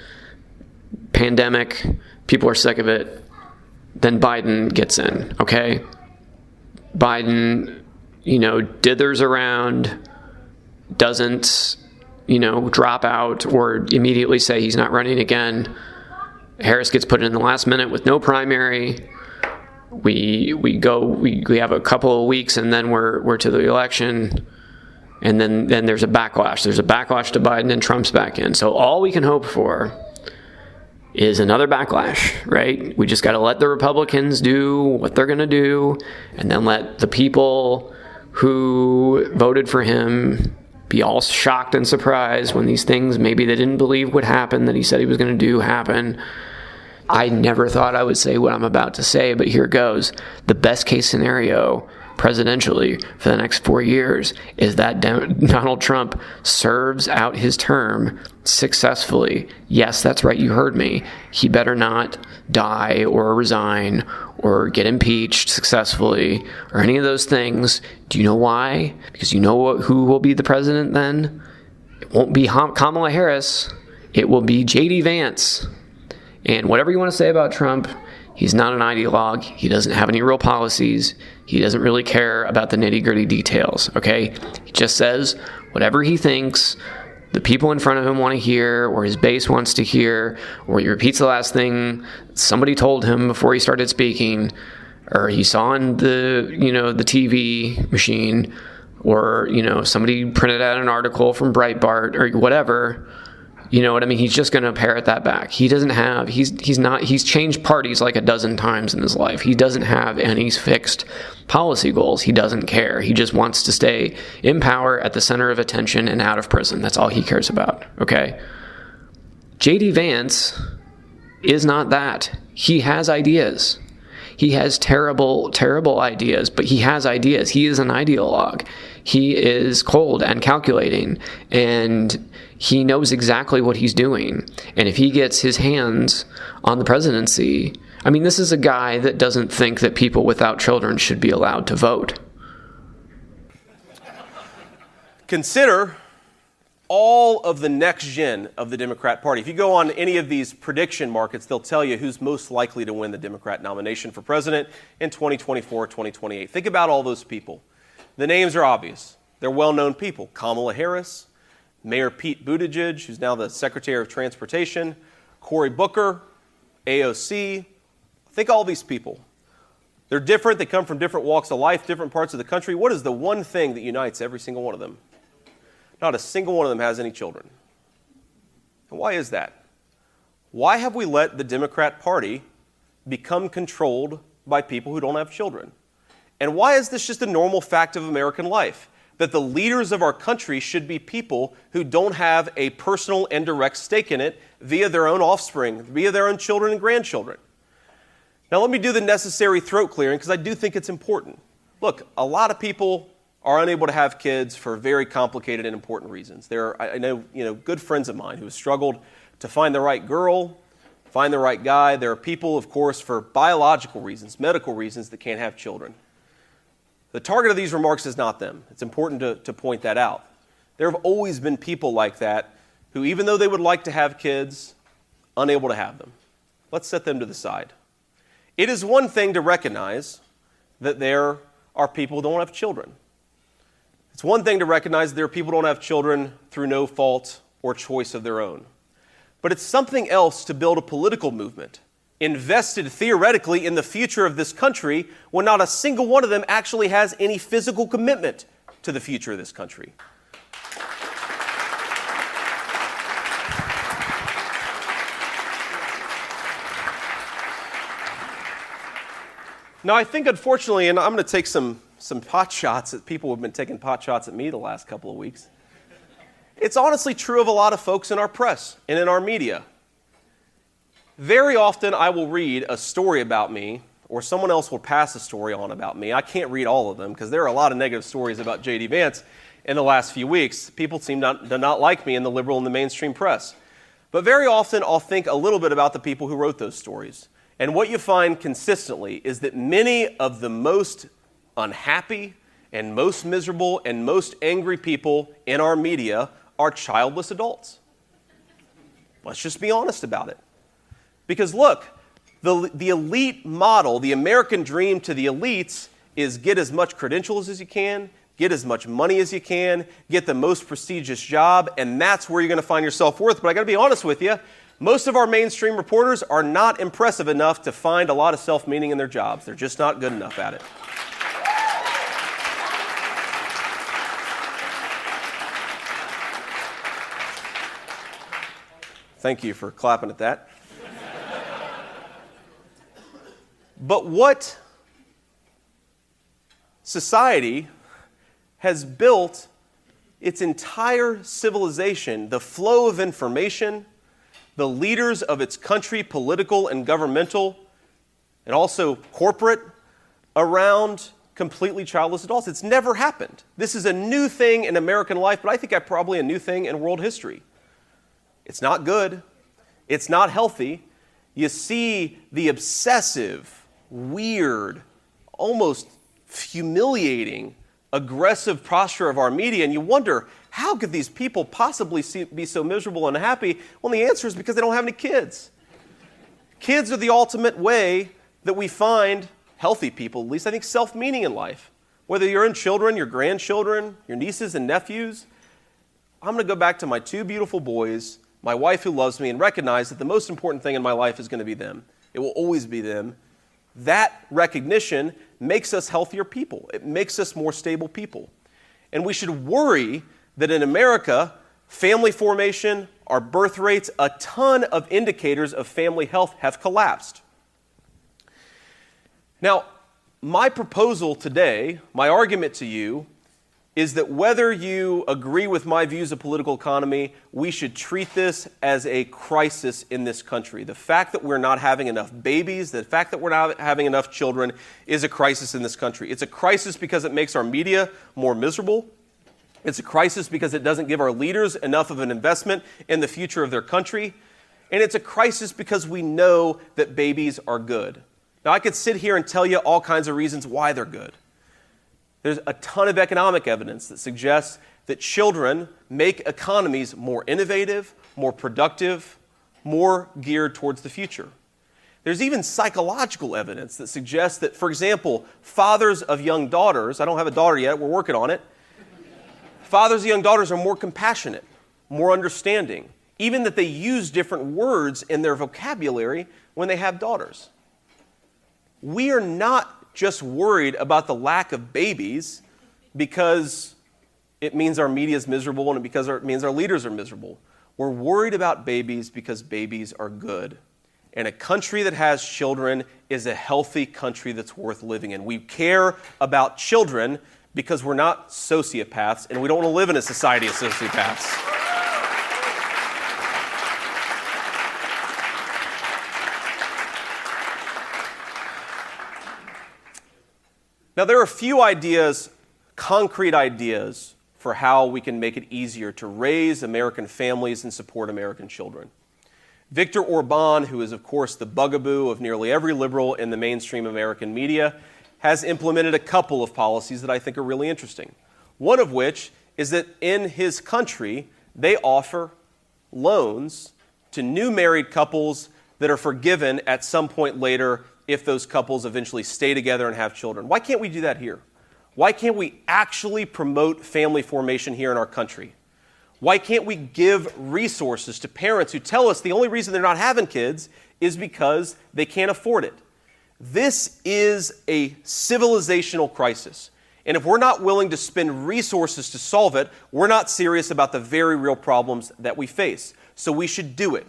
Pandemic, people are sick of it. Then Biden gets in. Okay, Biden, dithers around, doesn't, drop out or immediately say he's not running again. Harris gets put in the last minute with no primary. We have a couple of weeks, and then we're to the election, and then there's a backlash. There's a backlash to Biden, and Trump's back in. So all we can hope for is another backlash, right? We just got to let the Republicans do what they're going to do, and then let the people who voted for him be all shocked and surprised when these things maybe they didn't believe would happen, that he said he was going to do, happen. I never thought I would say what I'm about to say, but here goes. The best case scenario presidentially for the next 4 years is that Donald Trump serves out his term successfully. Yes, that's right, you heard me. He better not die or resign or get impeached successfully or any of those things. Do you know why? Because you know who will be the president then? It won't be Kamala Harris. It will be J.D. Vance. And whatever you want to say about Trump, he's not an ideologue. He doesn't have any real policies. He doesn't really care about the nitty-gritty details, okay? He just says whatever he thinks the people in front of him want to hear, or his base wants to hear, or he repeats the last thing somebody told him before he started speaking, or he saw on the, the TV machine, or, somebody printed out an article from Breitbart or whatever, you know what I mean? He's just going to parrot that back. He doesn't have, he's changed parties like a dozen times in his life. He doesn't have any fixed policy goals. He doesn't care. He just wants to stay in power, at the center of attention, and out of prison. That's all he cares about, okay? J.D. Vance is not that. He has ideas. He has terrible, terrible ideas, but he has ideas. He is an ideologue. He is cold and calculating, and he knows exactly what he's doing. And if he gets his hands on the presidency, I mean, this is a guy that doesn't think that people without children should be allowed to vote. Consider all of the next gen of the Democrat Party. If you go on any of these prediction markets, they'll tell you who's most likely to win the Democrat nomination for president in 2024, 2028. Think about all those people. The names are obvious. They're well-known people. Kamala Harris, Mayor Pete Buttigieg, who's now the Secretary of Transportation, Cory Booker, AOC. Think all these people. They're different. They come from different walks of life, different parts of the country. What is the one thing that unites every single one of them? Not a single one of them has any children. And why is that? Why have we let the Democrat Party become controlled by people who don't have children? And why is this just a normal fact of American life? That the leaders of our country should be people who don't have a personal and direct stake in it via their own offspring, via their own children and grandchildren. Now let me do the necessary throat clearing, because I do think it's important. Look, a lot of people are unable to have kids for very complicated and important reasons. I know good friends of mine who have struggled to find the right girl, find the right guy. There are people, of course, for biological reasons, medical reasons, that can't have children. The target of these remarks is not them. It's important to point that out. There have always been people like that who, even though they would like to have kids, unable to have them. Let's set them to the side. It is one thing to recognize that there are people who don't have children. It's one thing to recognize that there are people who don't have children through no fault or choice of their own. But it's something else to build a political movement invested theoretically in the future of this country when not a single one of them actually has any physical commitment to the future of this country. Now, I think, unfortunately, and I'm going to take some pot shots at people who have been taking pot shots at me the last couple of weeks. It's honestly true of a lot of folks in our press and in our media. Very often I will read a story about me, or someone else will pass a story on about me. I can't read all of them because there are a lot of negative stories about J.D. Vance in the last few weeks. People seem to not like me in the liberal and the mainstream press. But very often I'll think a little bit about the people who wrote those stories. And what you find consistently is that many of the most unhappy and most miserable and most angry people in our media are childless adults. Let's just be honest about it. Because look, the elite model, the American dream to the elites is get as much credentials as you can, get as much money as you can, get the most prestigious job, and that's where you're going to find your self-worth. But I got to be honest with you, most of our mainstream reporters are not impressive enough to find a lot of self-meaning in their jobs. They're just not good enough at it. Thank you for clapping at that. But what society has built its entire civilization, the flow of information, the leaders of its country, political and governmental, and also corporate, around completely childless adults. It's never happened. This is a new thing in American life, but I think probably a new thing in world history. It's not good. It's not healthy. You see the obsessive, weird, almost humiliating, aggressive posture of our media, and you wonder, how could these people possibly be so miserable and unhappy? Well, the answer is because they don't have any kids. Kids are the ultimate way that we find healthy people, at least I think, self-meaning in life. Whether you're in children, your grandchildren, your nieces and nephews, I'm going to go back to my two beautiful boys, my wife who loves me, and recognize that the most important thing in my life is going to be them. It will always be them. that recognition makes us healthier people. It makes us more stable people. And we should worry that in America, family formation, our birth rates, a ton of indicators of family health have collapsed. Now, my proposal today, my argument to you, is that whether you agree with my views of political economy, we should treat this as a crisis in this country. The fact that we're not having enough babies, the fact that we're not having enough children is a crisis in this country. It's a crisis because it makes our media more miserable. It's a crisis because it doesn't give our leaders enough of an investment in the future of their country. And it's a crisis because we know that babies are good. Now, I could sit here and tell you all kinds of reasons why they're good. There's a ton of economic evidence that suggests that children make economies more innovative, more productive, more geared towards the future. There's even psychological evidence that suggests that, for example, fathers of young daughters, I don't have a daughter yet, we're working on it, fathers of young daughters are more compassionate, more understanding, even that they use different words in their vocabulary when they have daughters. We are not just worried about the lack of babies because it means our media is miserable and because it means our leaders are miserable. We're worried about babies because babies are good. And a country that has children is a healthy country that's worth living in. We care about children because we're not sociopaths and we don't want to live in a society of sociopaths. Now, there are a few ideas, concrete ideas, for how we can make it easier to raise American families and support American children. Viktor Orban, who is, of course, the bugaboo of nearly every liberal in the mainstream American media, has implemented a couple of policies that I think are really interesting. One of which is that in his country, they offer loans to new married couples that are forgiven at some point later if those couples eventually stay together and have children. Why can't we do that here? Why can't we actually promote family formation here in our country? Why can't we give resources to parents who tell us the only reason they're not having kids is because they can't afford it? This is a civilizational crisis. And if we're not willing to spend resources to solve it, we're not serious about the very real problems that we face. So we should do it.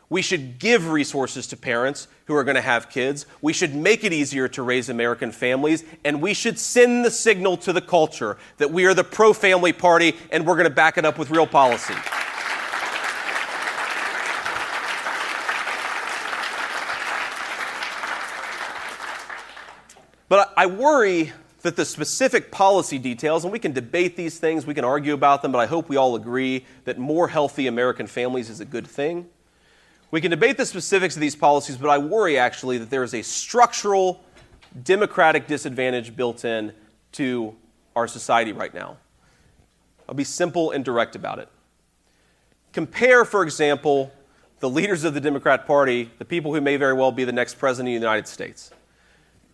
We should give resources to parents who are going to have kids. We should make it easier to raise American families. And we should send the signal to the culture that we are the pro-family party and we're going to back it up with real policy. But I worry that the specific policy details, and we can debate these things, we can argue about them, but I hope we all agree that more healthy American families is a good thing. We can debate the specifics of these policies, but I worry actually that there is a structural democratic disadvantage built in to our society right now. I'll be simple and direct about it. Compare, for example, the leaders of the Democrat Party, the people who may very well be the next president of the United States.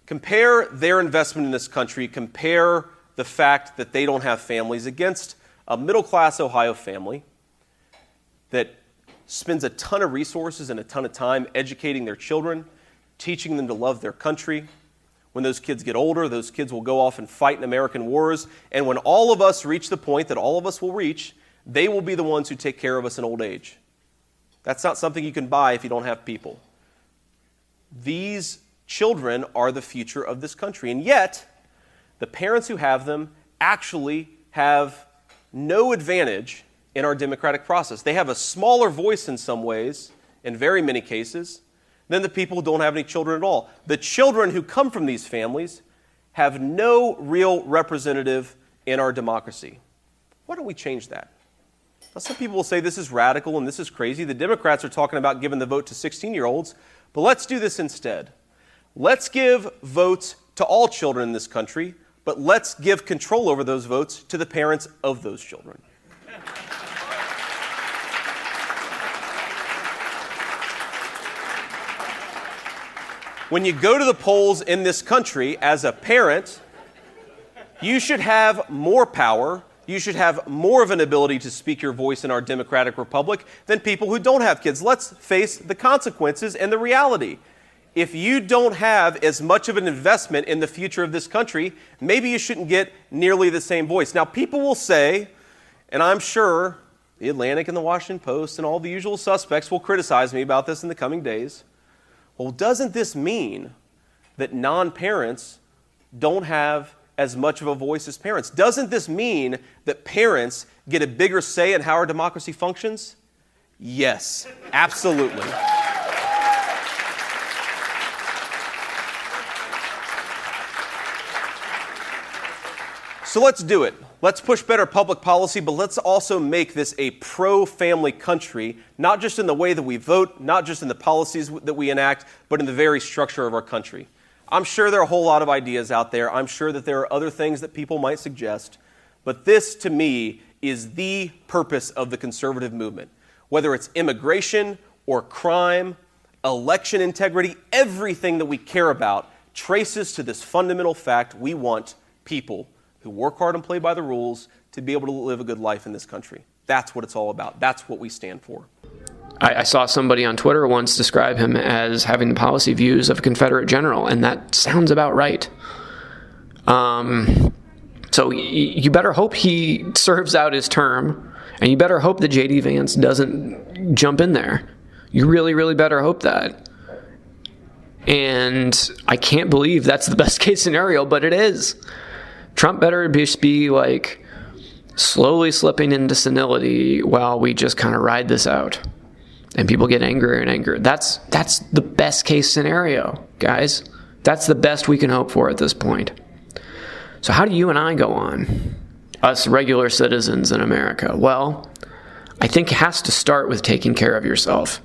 Compare their investment in this country, compare the fact that they don't have families against a middle-class Ohio family that spends a ton of resources and a ton of time educating their children, teaching them to love their country. When those kids get older, those kids will go off and fight in American wars. And when all of us reach the point that all of us will reach, they will be the ones who take care of us in old age. That's not something you can buy if you don't have people. These children are the future of this country. And yet, the parents who have them actually have no advantage in our democratic process. They have a smaller voice in some ways, in very many cases, than the people who don't have any children at all. The children who come from these families have no real representative in our democracy. Why don't we change that? Now, some people will say this is radical and this is crazy. The Democrats are talking about giving the vote to 16-year-olds, but let's do this instead. Let's give votes to all children in this country, but let's give control over those votes to the parents of those children. When you go to the polls in this country as a parent, you should have more power, you should have more of an ability to speak your voice in our democratic republic than people who don't have kids. Let's face the consequences and the reality. if you don't have as much of an investment in the future of this country, maybe you shouldn't get nearly the same voice. Now, people will say, and I'm sure the Atlantic and the Washington Post and all the usual suspects will criticize me about this in the coming days. Well, doesn't this mean that non-parents don't have as much of a voice as parents? Doesn't this mean that parents get a bigger say in how our democracy functions? Yes, absolutely. So let's do it. Let's push better public policy, but let's also make this a pro-family country, not just in the way that we vote, not just in the policies that we enact, but in the very structure of our country. I'm sure there are a whole lot of ideas out there. I'm sure that there are other things that people might suggest. But this, to me, is the purpose of the conservative movement. Whether it's immigration or crime, election integrity, everything that we care about traces to this fundamental fact: we want people who work hard and play by the rules to be able to live a good life in this country. That's what it's all about. That's what we stand for. I saw somebody on Twitter once describe him as having the policy views of a Confederate general, and that sounds about right. So you better hope he serves out his term, and you better hope that J.D. Vance doesn't jump in there. You really, really better hope that. And I can't believe that's the best case scenario, but it is. Trump better just be like slowly slipping into senility while we just kind of ride this out. And people get angrier and angrier. That's the best case scenario, guys. That's the best we can hope for at this point. So how do you and I go on, us regular citizens in America? Well, I think it has to start with taking care of yourself.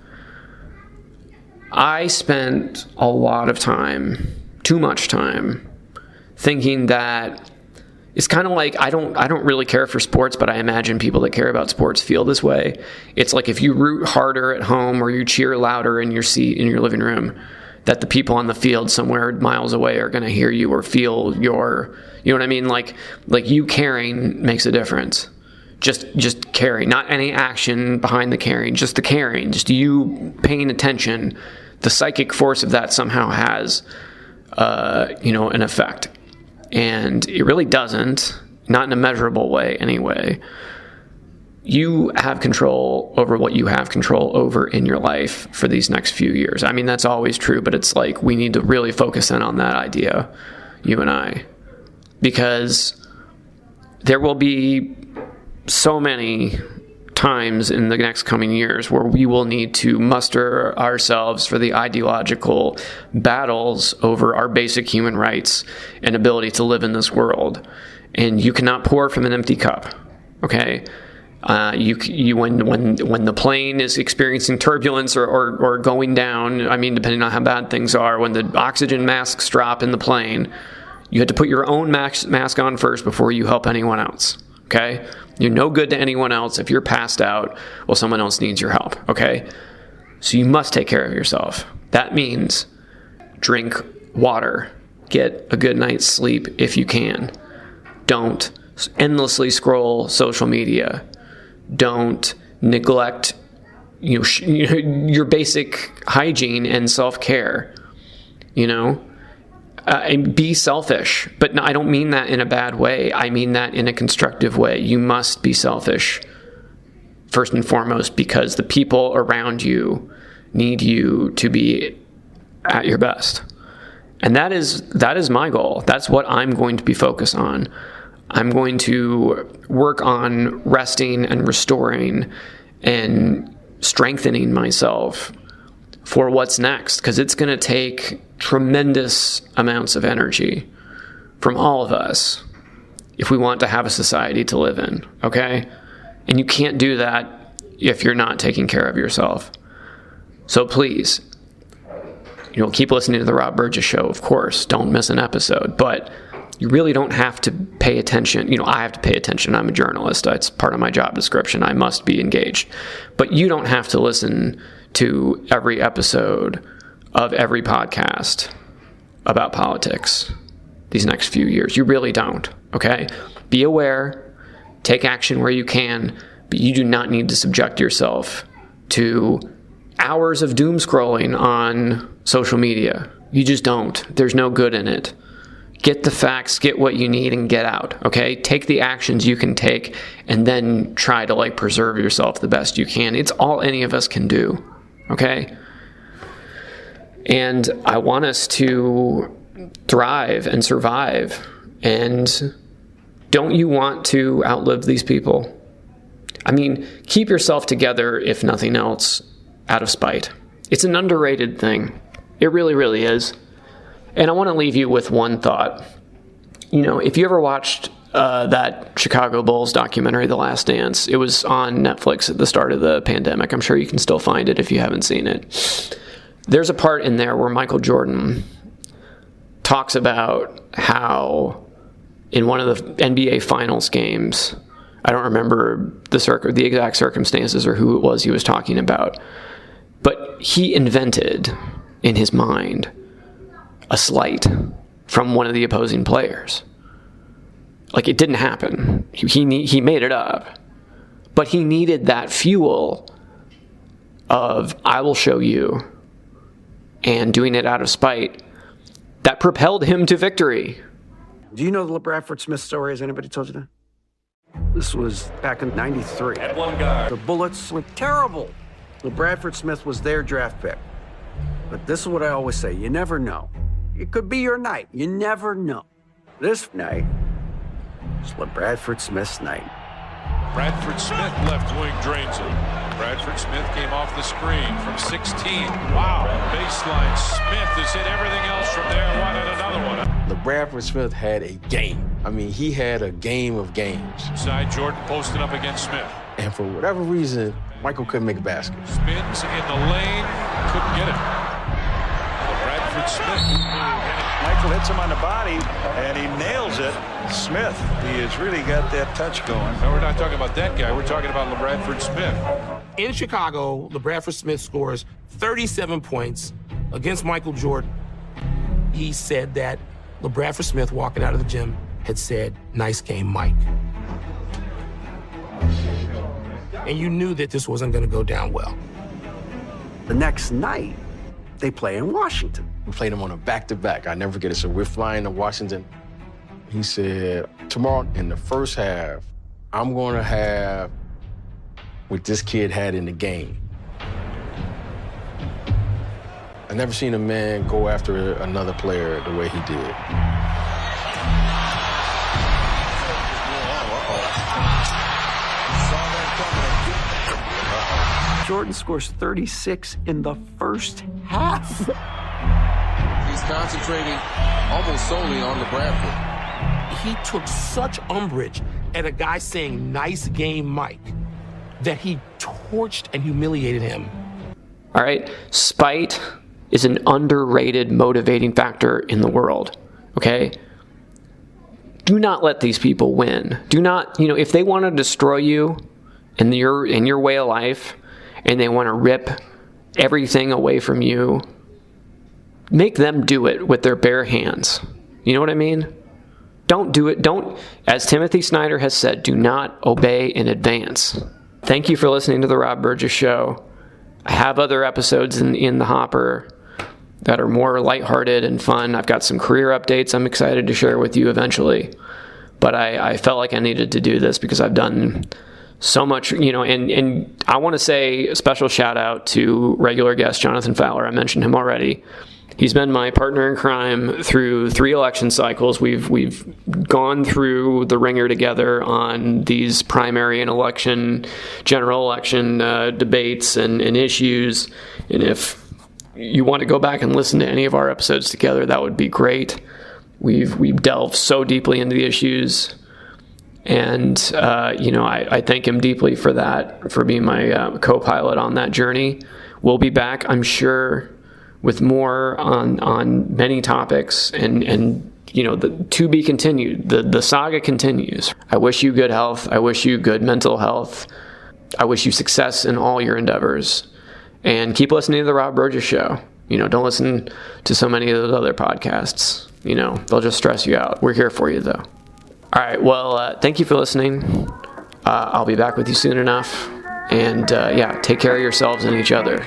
I spent a lot of time, too much time, thinking that it's kind of like I don't really care for sports, but I imagine people that care about sports feel this way. It's like if you root harder at home or you cheer louder in your seat in your living room, that the people on the field somewhere miles away are going to hear you or feel your, you know what I mean? Like you caring makes a difference. Just caring, not any action behind the caring, just the caring, just you paying attention. The psychic force of that somehow has, an effect. And it really doesn't, not in a measurable way anyway. You have control over what you have control over in your life for these next few years. I mean, that's always true, but it's like we need to really focus in on that idea, you and I. Because there will be so many times in the next coming years where we will need to muster ourselves for the ideological battles over our basic human rights and ability to live in this world. And you cannot pour from an empty cup, okay? When the plane is experiencing turbulence or going down, I mean, depending on how bad things are, when the oxygen masks drop in the plane, you had to put your own mask on first before you help anyone else, okay? You're no good to anyone else if you're passed out while someone else needs your help, okay? So you must take care of yourself. That means drink water, get a good night's sleep if you can. Don't endlessly scroll social media. Don't neglect your basic hygiene and self-care, and be selfish, but no, I don't mean that in a bad way. I mean that in a constructive way. You must be selfish, first and foremost, because the people around you need you to be at your best. And that is my goal. That's what I'm going to be focused on. I'm going to work on resting and restoring and strengthening myself for what's next, because it's going to take tremendous amounts of energy from all of us if we want to have a society to live in, okay? And you can't do that if you're not taking care of yourself. So please, keep listening to the Rob Burgess Show, of course. Don't miss an episode. But you really don't have to pay attention. I have to pay attention. I'm a journalist. It's part of my job description. I must be engaged. But you don't have to listen to every episode of every podcast about politics these next few years. You really don't, okay? Be aware, take action where you can, but you do not need to subject yourself to hours of doom scrolling on social media. You just don't. There's no good in it. Get the facts, get what you need, and get out, okay? Take the actions you can take, and then try to, like, preserve yourself the best you can. It's all any of us can do, okay? And I want us to thrive and survive. And don't you want to outlive these people? I mean, keep yourself together, if nothing else, out of spite. It's an underrated thing. It really, really is. And I want to leave you with one thought. You know, if you ever watched that Chicago Bulls documentary, The Last Dance, it was on Netflix at the start of the pandemic. I'm sure you can still find it if you haven't seen it. There's a part in there where Michael Jordan talks about how in one of the NBA Finals games, I don't remember the exact circumstances or who it was he was talking about, but he invented in his mind a slight from one of the opposing players. Like, it didn't happen. He made it up. But he needed that fuel of, I will show you, and doing it out of spite, that propelled him to victory. Do you know the LeBradford Smith story? Has anybody told you that? This was back in '93. At one guard. The Bullets were terrible. LeBradford Smith was their draft pick. But this is what I always say, you never know. It could be your night. You never know. This night is LeBradford Smith's night. Bradford Smith left wing drains it. Bradford Smith came off the screen from 16. Wow. Baseline. Smith has hit everything else from there. Wanted another one. LeBradford Smith had a game. I mean, he had a game of games. Inside Jordan posted up against Smith. And for whatever reason, Michael couldn't make a basket. Spins in the lane. Couldn't get it. LeBradford Smith. Michael hits him on the body, and he nails it. Smith, he has really got that touch going. No, we're not talking about that guy. We're talking about LeBradford Smith. In Chicago, LeBradford Smith scores 37 points against Michael Jordan. He said that LeBradford Smith, walking out of the gym, had said, "Nice game, Mike." And you knew that this wasn't going to go down well. The next night, they play in Washington. We played him on a back-to-back. I never forget it. So we're flying to Washington. He said, tomorrow in the first half, I'm going to have what this kid had in the game. I never seen a man go after another player the way he did. Jordan scores 36 in the first half. He's concentrating almost solely on LeBradford. He took such umbrage at a guy saying, "Nice game, Mike," that he torched and humiliated him. All right, spite is an underrated motivating factor in the world, okay? Do not let these people win. Do not, if they want to destroy you in your way of life, and they want to rip everything away from you, make them do it with their bare hands. You know what I mean? Don't do it. Don't, as Timothy Snyder has said, do not obey in advance. Thank you for listening to The Rob Burgess Show. I have other episodes in the hopper that are more lighthearted and fun. I've got some career updates I'm excited to share with you eventually. But I felt like I needed to do this because I've done so much, and I want to say a special shout out to regular guest Jonathan Fowler. I mentioned him already. He's been my partner in crime through 3 election cycles. We've gone through the ringer together on these primary and general election debates and issues. And if you want to go back and listen to any of our episodes together, that would be great. We've delved so deeply into the issues. And, I thank him deeply for that, for being my co-pilot on that journey. We'll be back, I'm sure, with more on many topics and to be continued. The saga continues. I wish you good health. I wish you good mental health. I wish you success in all your endeavors. And keep listening to The Rob Burgess Show. Don't listen to so many of those other podcasts. They'll just stress you out. We're here for you, though. All right, well, thank you for listening. I'll be back with you soon enough. And, take care of yourselves and each other.